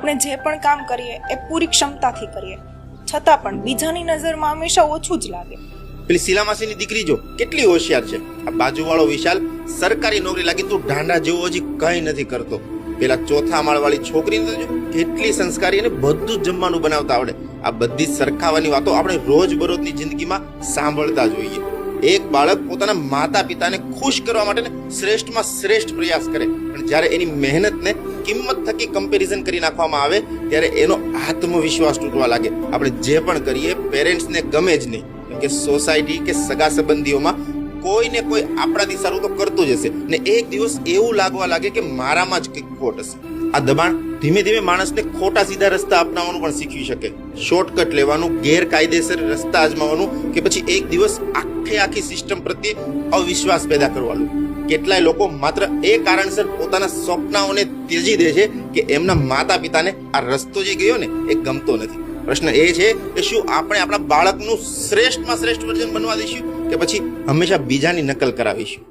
આપણે જે પણ કામ કરીએ એ પૂરી ક્ષમતાથી કરીએ, છતાં પણ બીજાની નજરમાં હંમેશા ઓછું જ લાગે. પેલી શીલામાસીની દીકરી જો કેટલી હોશિયાર છે. આ બાજુવાળો વિશાલ સરકારી નોકરી લાગી તું ઢાંડા જેવો હજી કઈ નથી કરતો. પેલા ચોથા માળવાળી છોકરીને તો કેટલી સંસ્કારી અને બધું જ જમવાનું બનાવતા આવડે. આ બધી સરખાવાની વાતો આપણે રોજબરોજની જિંદગીમાં સાંભળતા જોઈએ. એક બાળક પોતાના માતા પિતાને ખુશ કરવા માટે શ્રેષ્ઠમાં શ્રેષ્ઠ પ્રયાસ કરે, પણ જ્યારે એની મહેનતને કિંમત થકી કમ્પેરિઝન કરી નાખવામાં આવે ત્યારે એનો આત્મવિશ્વાસ તૂટવા લાગે. આપણે જે પણ કરીએ પેરેન્ટ્સને ગમે જ નહીં, કેમ કે સોસાયટી કે સગા સંબંધીઓમાં કોઈને કોઈ આપણાથી સારું તો કરતું જ હશે ને એક દિવસ એવું લાગવા લાગે કે મારામાં જ કંઈક ખોટ હશે. આ દબાણ ધીમે ધીમે માણસને ખોટા સીધા રસ્તા અપનાવવાનું પણ શીખવી શકે. શોર્ટકટ લેવાનું, ગેરકાયદેસર રસ્તા અજમાવાનું કે પછી એક દિવસ આખી સિસ્ટમ પ્રત્યે અવિશ્વાસ પેદા કરવાનું. કેટલાય લોકો માત્ર એ કારણસર પોતાના સ્વપ્નાઓને ત્યજી દે છે કે એમના માતા પિતાને આ રસ્તો જે ગયો ને એ ગમતો નથી. પ્રશ્ન એ છે કે શું આપણે આપણા બાળકનું શ્રેષ્ઠમાં શ્રેષ્ઠ વર્જન બનવા દઈશું કે પછી હંમેશા બીજાની નકલ કરાવીશું?